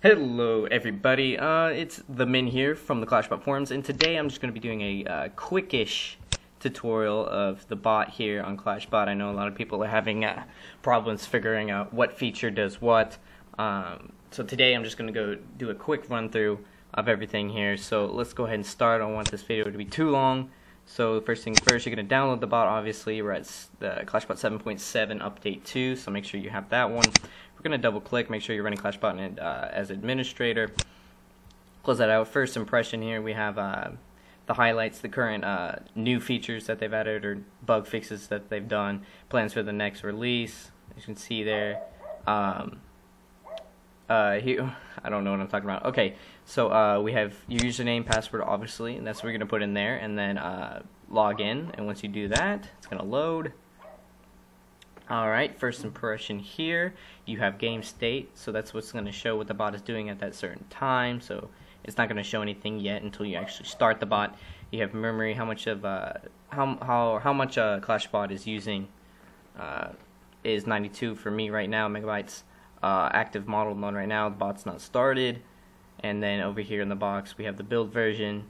Hello everybody, it's the Min here from the ClashBot forums, and today I'm just going to be doing a quickish tutorial of the bot here on ClashBot. I know a lot of people are having problems figuring out what feature does what, so today I'm just going to go do a quick run through of everything here. So let's go ahead and start. I don't want this video to be too long, so first things first, you're going to download the bot. Obviously we're at the ClashBot 7.7 update 2, so make sure you have that one. We're going to double click, make sure you're running ClashBot as administrator. Close that out. First impression here, we have the highlights, the current new features that they've added or bug fixes that they've done, plans for the next release. As you can see there. Here, I don't know what I'm talking about. Okay, so we have your username, password, obviously, and that's what we're going to put in there, and then log in, and once you do that, it's going to load. Alright, first impression here, you have game state, so that's what's going to show what the bot is doing at that certain time, so it's not going to show anything yet until you actually start the bot. You have memory, how much of how much ClashBot is using is 92 for me right now, megabytes. Active model mode right now, the bot's not started. And then over here in the box we have the build version.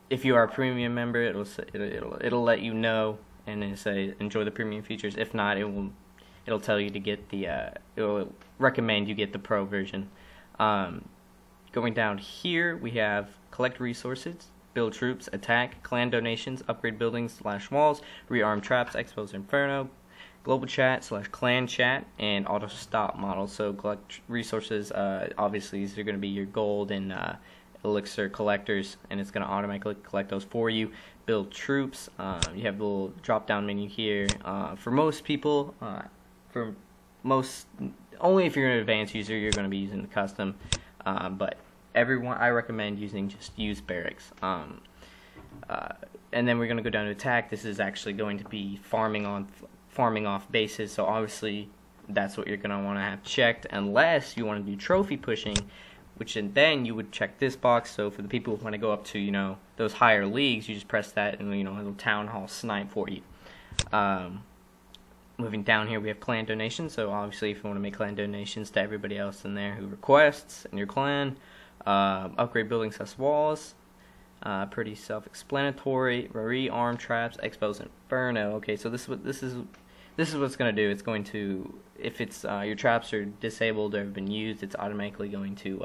If you are a premium member, it'll let you know, and then say enjoy the premium features. If not, it'll tell you to get the it'll recommend you get the pro version. Going down here we have collect resources, build troops, attack, clan donations, upgrade buildings / walls, rearm traps, expose inferno, global chat / clan chat, and auto stop model. So collect resources, obviously these are going to be your gold and elixir collectors, and it's going to automatically collect those for you. Build troops, you have the little drop down menu here. For most people, only if you're an advanced user you're going to be using the custom, but everyone, I recommend using just use barracks. And then we're going to go down to attack. This is actually going to be farming off bases, so obviously that's what you're going to want to have checked, unless you want to do trophy pushing, which then you would check this box. So for the people who want to go up to those higher leagues, you just press that and it'll town hall snipe for you. Moving down here we have clan donations, so obviously if you want to make clan donations to everybody else in there who requests in your clan. Upgrade buildings / walls, pretty self-explanatory. Rearm traps, expose inferno. Okay, so this is what it's going to do. It's going to, if it's your traps are disabled or have been used, it's automatically going to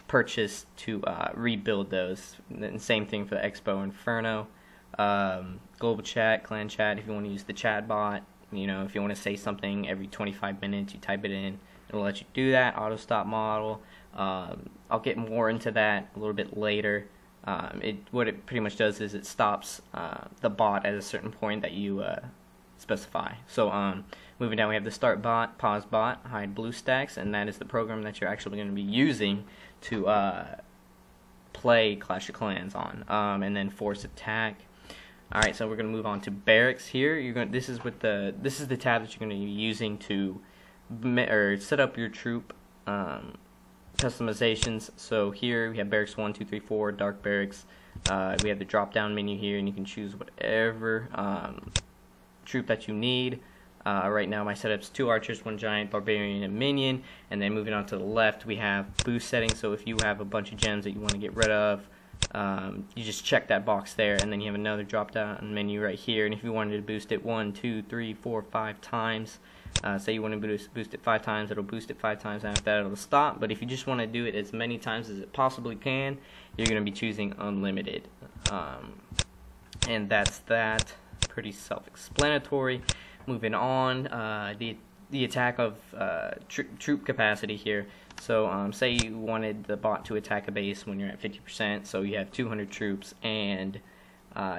purchase to rebuild those. And same thing for the Expo Inferno. Global chat, clan chat, if you want to use the chat bot, if you want to say something every 25 minutes, you type it in, it'll let you do that. Auto stop model. I'll get more into that a little bit later. What it pretty much does is it stops the bot at a certain point that you specify. So moving down we have the start bot, pause bot, hide BlueStacks, and that is the program that you're actually going to be using to play Clash of Clans on, and then force attack. Alright, so we're going to move on to barracks here. This is the tab that you're going to be using to set up your troop customizations. So here we have barracks 1, 2, 3, 4, dark barracks. We have the drop down menu here, and you can choose whatever troop that you need. Right now my setup's 2 archers, 1 giant, barbarian, and minion. And then moving on to the left we have boost settings. So if you have a bunch of gems that you want to get rid of, you just check that box there, and then you have another drop down menu right here. And if you wanted to boost it 1, 2, 3, 4, 5 times, say you want to boost it 5 times, it'll boost it 5 times, and after that it'll stop. But if you just want to do it as many times as it possibly can, you're going to be choosing unlimited. And that's that. Pretty self-explanatory. Moving on, the attack of troop capacity here. So say you wanted the bot to attack a base when you're at 50%, so you have 200 troops, and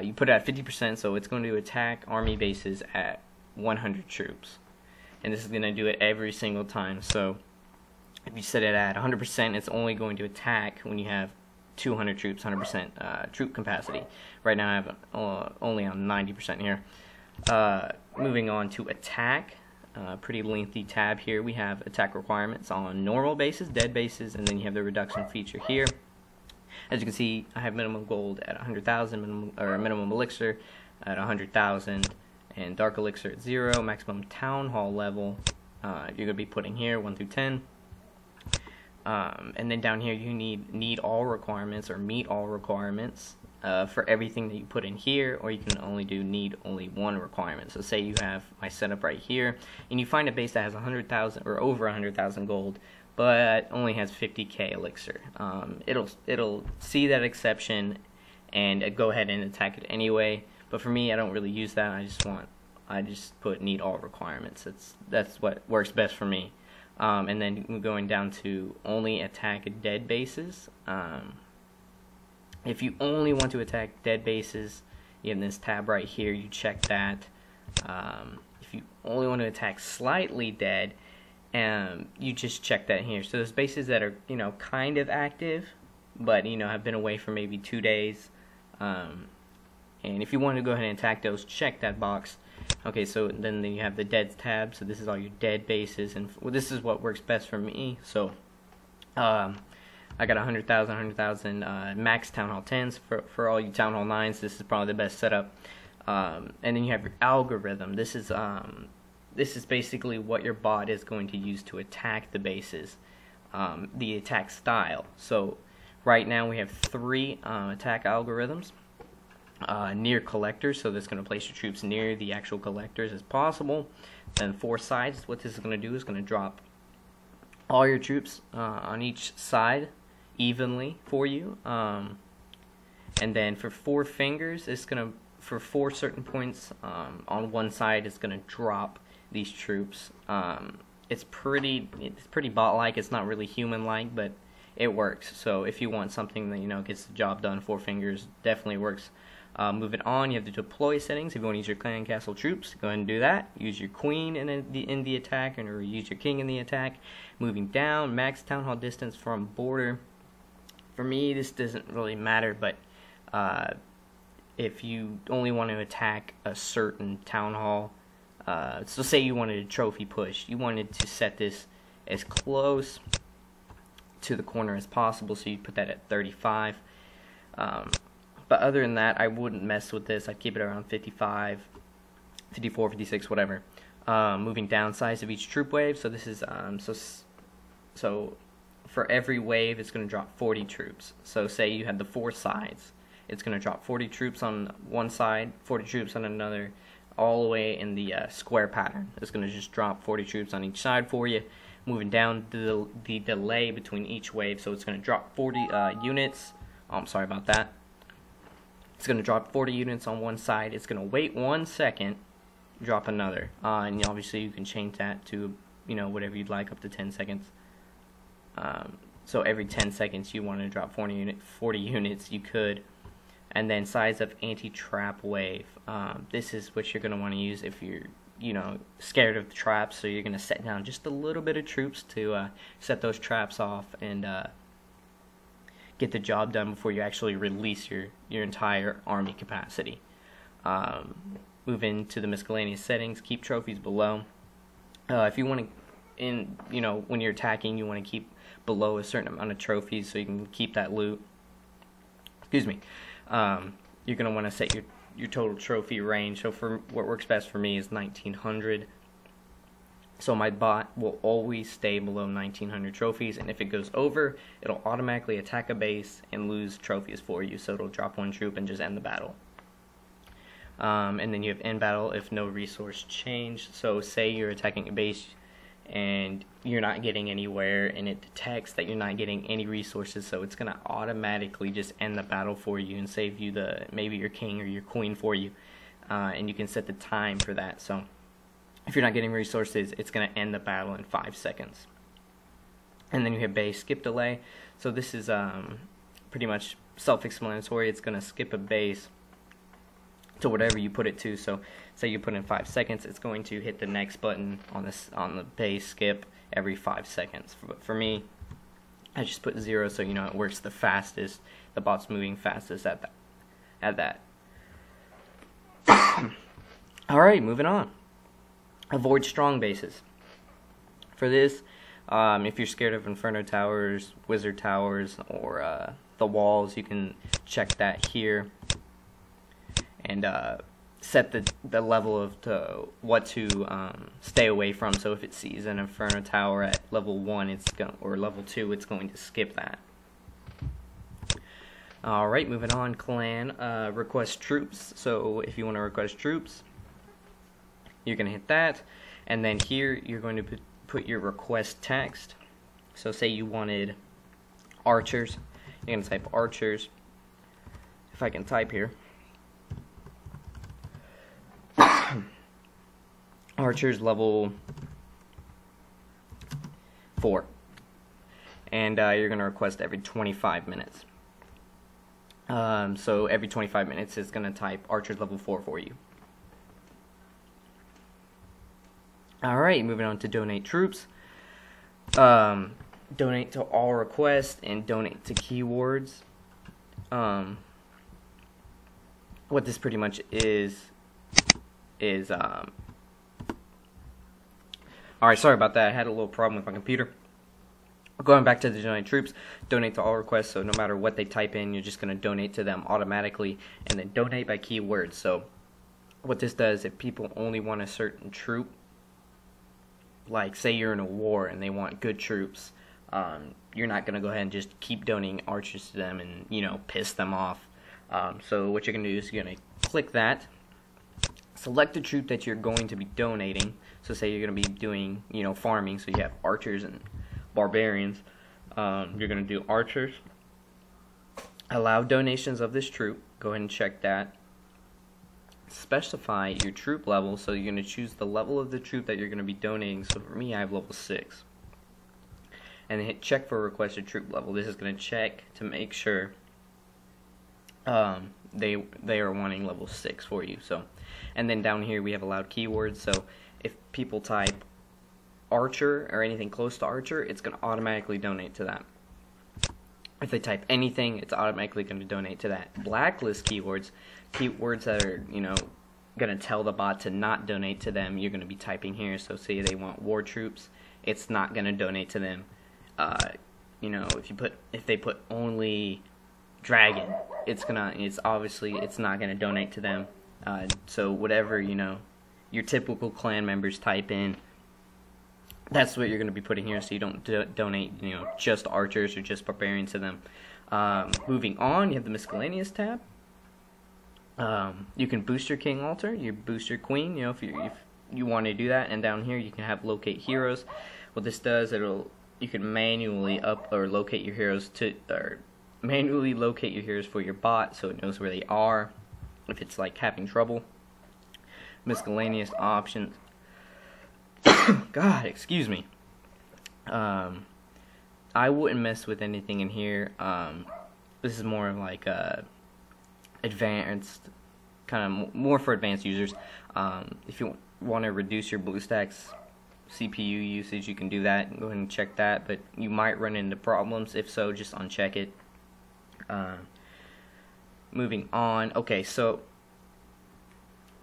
you put it at 50%, so it's going to attack army bases at 100 troops. And this is going to do it every single time. So if you set it at 100%, it's only going to attack when you have 200 troops, 100% troop capacity. Right now I have only on 90% here. Moving on to attack, pretty lengthy tab here. We have attack requirements on normal bases, dead bases, and then you have the reduction feature here. As you can see, I have minimum gold at 100,000, minimum elixir at 100,000, and dark elixir at 0. Maximum town hall level you're going to be putting here 1 through 10. And then down here you need all requirements or meet all requirements for everything that you put in here, or you can only do need only one requirement. So say you have my setup right here, and you find a base that has 100,000 or over 100,000 gold, but only has 50k elixir. It'll see that exception and go ahead and attack it anyway. But for me, I don't really use that. I just put need all requirements. That's what works best for me. And then going down to only attack dead bases. If you only want to attack dead bases, you have this tab right here, you check that. If you only want to attack slightly dead, you just check that here. So those bases that are, kind of active, but, have been away for maybe 2 days. And if you want to go ahead and attack those, check that box. Okay, so then you have the dead tab, so this is all your dead bases, and this is what works best for me. So, I got 100,000 max Town Hall 10s for all you Town Hall 9s. This is probably the best setup. And then you have your algorithm. This is basically what your bot is going to use to attack the bases, the attack style. So right now we have 3 attack algorithms. Near collectors, so that's going to place your troops near the actual collectors as possible. Then 4 sides, what this is going to do is going to drop all your troops on each side evenly for you. And then for 4 fingers, it's going to, for 4 certain points on one side, it's going to drop these troops. It's pretty bot-like. It's not really human-like, but it works. So if you want something that gets the job done, 4 fingers definitely works. Moving on, you have the deploy settings. If you want to use your clan castle troops, go ahead and do that. Use your queen in the attack, or use your king in the attack. Moving down, max town hall distance from border. For me, this doesn't really matter, but if you only want to attack a certain town hall, so say you wanted a trophy push, you wanted to set this as close to the corner as possible, so you put that at 35. But other than that, I wouldn't mess with this. I'd keep it around 55, 54, 56, whatever. Moving down, size of each troop wave. So this is so for every wave, it's going to drop 40 troops. So say you had the 4 sides, it's going to drop 40 troops on one side, 40 troops on another, all the way in the square pattern. It's going to just drop 40 troops on each side for you. Moving down, the delay between each wave. So it's going to drop 40 units. Oh, I'm sorry about that. It's going to drop 40 units on one side. It's going to wait 1 second, drop another. And obviously you can change that to, whatever you'd like, up to 10 seconds. So every 10 seconds you want to drop 40 units, you could. And then size of anti-trap wave. This is what you're going to want to use if you're, scared of the traps. So you're going to set down just a little bit of troops to set those traps off and get the job done before you actually release your entire army capacity. Move into the miscellaneous settings. Keep trophies below. If you want to, when you're attacking, you want to keep below a certain amount of trophies so you can keep that loot. Excuse me. You're going to want to set your total trophy range. So for what works best for me is 1900. So my bot will always stay below 1900 trophies, and if it goes over, it'll automatically attack a base and lose trophies for you. So it'll drop 1 troop and just end the battle. And then you have end battle if no resource change. So say you're attacking a base and you're not getting anywhere, and it detects that you're not getting any resources, so it's gonna automatically just end the battle for you and save you maybe your king or your queen for you. And you can set the time for that. So if you're not getting resources, it's going to end the battle in 5 seconds. And then you have base skip delay. So this is pretty much self-explanatory. It's going to skip a base to whatever you put it to. So say you put in 5 seconds, it's going to hit the next button on the base skip every 5 seconds. For me, I just put 0 so it works the fastest. The bot's moving fastest at that. All right, moving on. Avoid strong bases. For this, if you're scared of Inferno Towers, Wizard Towers, or the walls, you can check that here. And set the level of what to stay away from. So if it sees an Inferno Tower at level 1, or level 2, it's going to skip that. Alright, moving on, clan, request troops. So if you want to request troops, you're going to hit that, and then here you're going to put your request text. So say you wanted archers, you're going to type archers. If I can type here. Archers level 4. And you're going to request every 25 minutes. So every 25 minutes it's going to type Archers level 4 for you. Alright, moving on to donate troops. Donate to all requests and donate to keywords. What this pretty much is alright, sorry about that. I had a little problem with my computer. Going back to the donate troops, donate to all requests, so no matter what they type in, you're just going to donate to them automatically, and then donate by keywords. So what this does, if people only want a certain troop, like say you're in a war and they want good troops, you're not going to go ahead and just keep donating archers to them and, you know, piss them off. So what you're going to do is you're going to click that, select the troop that you're going to be donating. So say you're going to be doing, you know, farming, so you have archers and barbarians. You're going to do archers, allow donations of this troop, go ahead and check that, specify your troop level, so you're going to choose the level of the troop that you're going to be donating. So for me, I have level 6, and then hit check for requested troop level. This is going to check to make sure they are wanting level 6 for you. So, and then down here we have allowed keywords, so if people type archer or anything close to archer, it's going to automatically donate to that. If they type anything, it's automatically going to donate to that. Blacklist keywords, keywords that are, you know, going to tell the bot to not donate to them, you're going to be typing here. So say they want war troops, it's not going to donate to them. You know, if they put only dragon, it's obviously not going to donate to them. So whatever, you know, your typical clan members type in, that's what you're going to be putting here, so you don't donate, you know, just archers or just barbarians to them. Moving on, you have the miscellaneous tab. You can boost your king altar, you boost your queen, you know, if you want to do that. And down here you can have locate heroes. What this does, you can manually locate your heroes manually locate your heroes for your bot, so it knows where they are if it's like having trouble. Miscellaneous options. God, excuse me. I wouldn't mess with anything in here. This is more like advanced, kind of more for advanced users. If you want to reduce your BlueStacks CPU usage, you can do that. Go ahead and check that, but you might run into problems. If so, just uncheck it. Moving on. Okay, so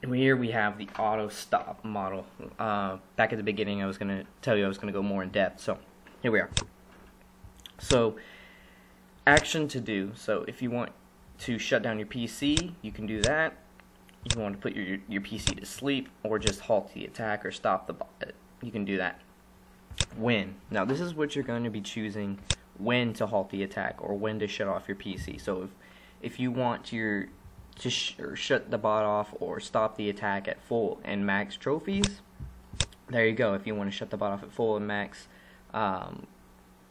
here we have the auto stop model. Back at the beginning, I was going to tell you I was going to go more in depth. So here we are. So action to do. So if you want to shut down your PC, you can do that. If you want to put your PC to sleep, or just halt the attack or stop the bot, you can do that. When. Now this is what you're going to be choosing, when to halt the attack or when to shut off your PC. So if you want to shut the bot off or stop the attack at full and max trophies, there you go. If you want to shut the bot off at full and max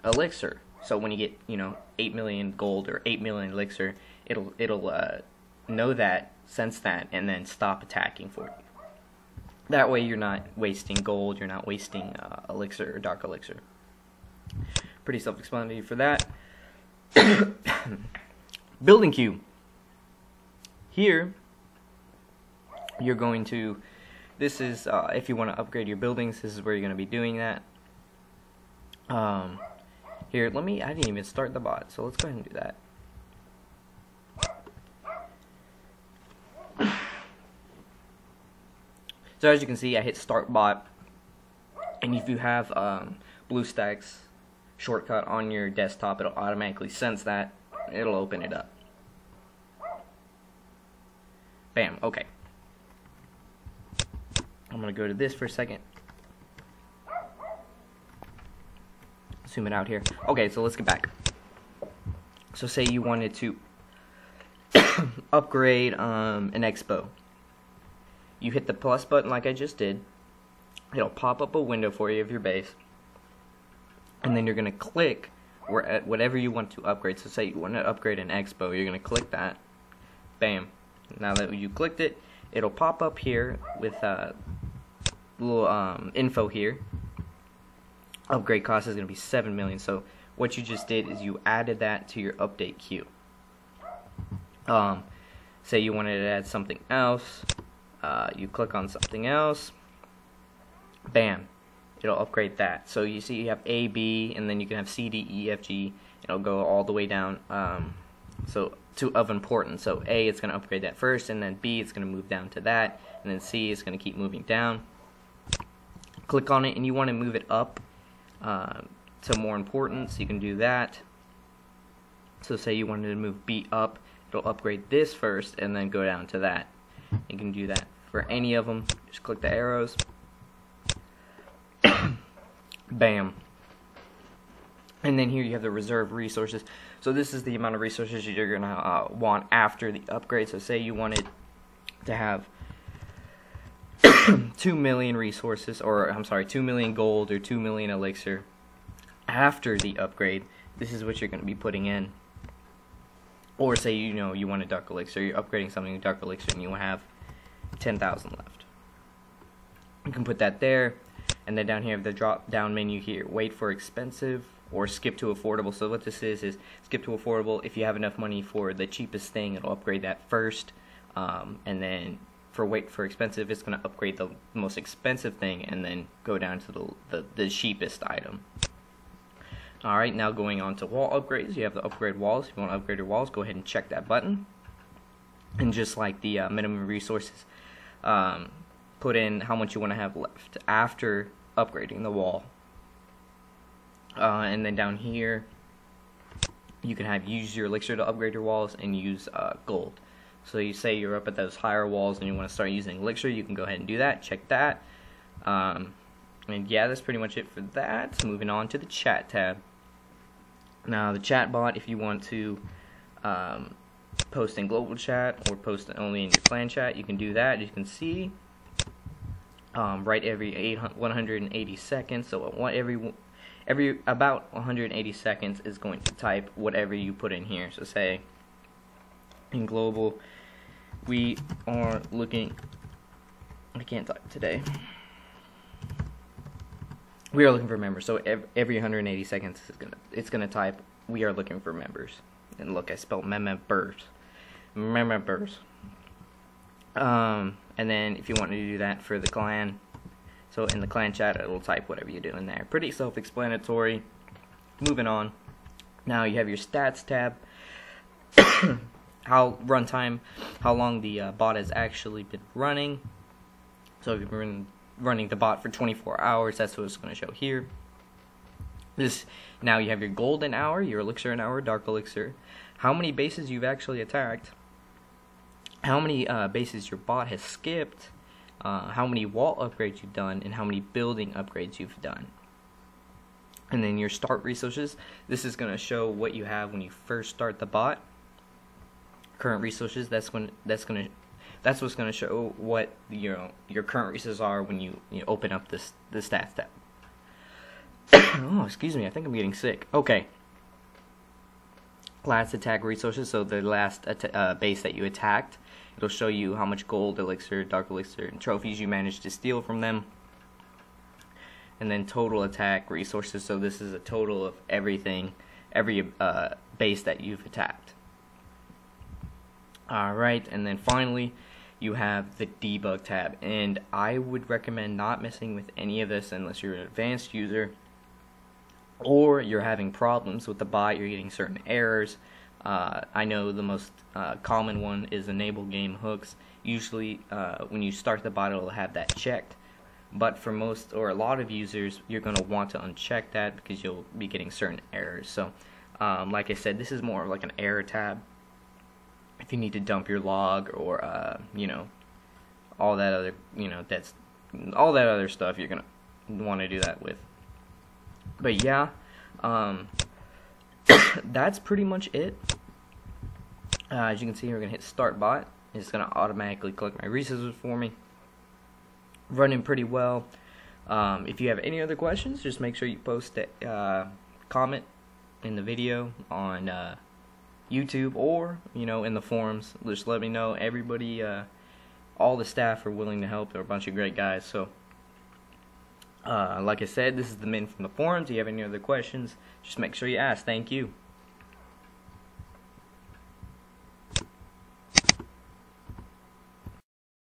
elixir, so when you get, you know, 8 million gold or 8 million elixir, it'll know that, sense that, and then stop attacking for you. That way you're not wasting gold, you're not wasting elixir or dark elixir. Pretty self-explanatory for that. Building queue. Here, you're going to, this is, if you want to upgrade your buildings, this is where you're going to be doing that. Here, I didn't even start the bot, so let's go ahead and do that. So as you can see, I hit start bot, and if you have BlueStacks shortcut on your desktop, it'll automatically sense that, it'll open it up. Bam, okay. I'm gonna go to this for a second. Zoom it out here. Okay, so let's get back. So say you wanted to upgrade an expo. You hit the plus button like I just did. It'll pop up a window for you of your base. And then you're going to click at whatever you want to upgrade. So say you want to upgrade an expo. You're going to click that. Bam. Now that you clicked it, it'll pop up here with little info here. Upgrade cost is going to be 7 million. So what you just did is you added that to your update queue. Say you wanted to add something else. You click on something else. Bam. It'll upgrade that. So you see you have A, B, and then you can have C, D, E, F, G. It'll go all the way down. So to of importance. So A, it's going to upgrade that first, and then B, it's going to move down to that, and then C is going to keep moving down. Click on it, and you want to move it up to more importance. You can do that. So say you wanted to move B up, it'll upgrade this first, and then go down to that. You can do that for any of them. Just click the arrows. Bam. And then here you have the reserve resources. So this is the amount of resources you're going to want after the upgrade. So say you wanted to have 2 million resources, or I'm sorry, 2 million gold or 2 million elixir after the upgrade. This is what you're going to be putting in. Or say you want a dark elixir, you're upgrading something to dark elixir and you have 10,000 left. You can put that there, and then down here the drop down menu here, wait for expensive or skip to affordable. So what this is skip to affordable. If you have enough money for the cheapest thing, it'll upgrade that first, and then for wait for expensive, it's going to upgrade the most expensive thing and then go down to the cheapest item. Alright, now going on to wall upgrades. You have the upgrade walls. If you want to upgrade your walls, go ahead and check that button. And just like the minimum resources, put in how much you want to have left after upgrading the wall. And then down here, you can use your elixir to upgrade your walls and use gold. So you say you're up at those higher walls and you want to start using elixir, you can go ahead and do that. Check that. And yeah, that's pretty much it for that. So moving on to the chat tab. Now the chat bot, if you want to post in global chat or post only in your clan chat, you can do that. You can see right every 180 seconds. So every about 180 seconds is going to type whatever you put in here. So say in global, we are looking. I can't type today. We are looking for members. So every 180 seconds it's gonna type, we are looking for members. And look, I spelled members. Members. And then if you want to do that for the clan, so in the clan chat it'll type whatever you do in there. Pretty self-explanatory. Moving on. Now you have your stats tab. How runtime, how long the bot has actually been running. So if you've been running the bot for 24 hours, that's what it's going to show here. Now you have your golden hour, your elixir an hour, dark elixir, how many bases you've actually attacked, how many bases your bot has skipped, how many wall upgrades you've done, and how many building upgrades you've done. And then your start resources, this is going to show what you have when you first start the bot. Current resources, that's what's going to show what your current resources are when you open up the stats tab. Oh, excuse me, I think I'm getting sick. Okay. Last attack resources, so the last base that you attacked, it'll show you how much gold, elixir, dark elixir, and trophies you managed to steal from them. And then total attack resources, so this is a total of everything, every base that you've attacked. Alright, and then finally, you have the debug tab, and I would recommend not messing with any of this unless you're an advanced user or you're having problems with the bot, you're getting certain errors. I know the most common one is enable game hooks. Usually when you start the bot it'll have that checked, but for most or a lot of users you're going to want to uncheck that because you'll be getting certain errors. So like I said, this is more like an error tab. If you need to dump your log or all that other that's all that other stuff you're gonna want to do that with. But yeah, that's pretty much it. As you can see, we're gonna hit start bot. It's gonna automatically collect my resources for me. Running pretty well. If you have any other questions, just make sure you post a comment in the video on YouTube, or in the forums. Just let me know. Everybody, all the staff are willing to help. They're a bunch of great guys. So like I said, this is the men from the forums. If you have any other questions, just make sure you ask. Thank you.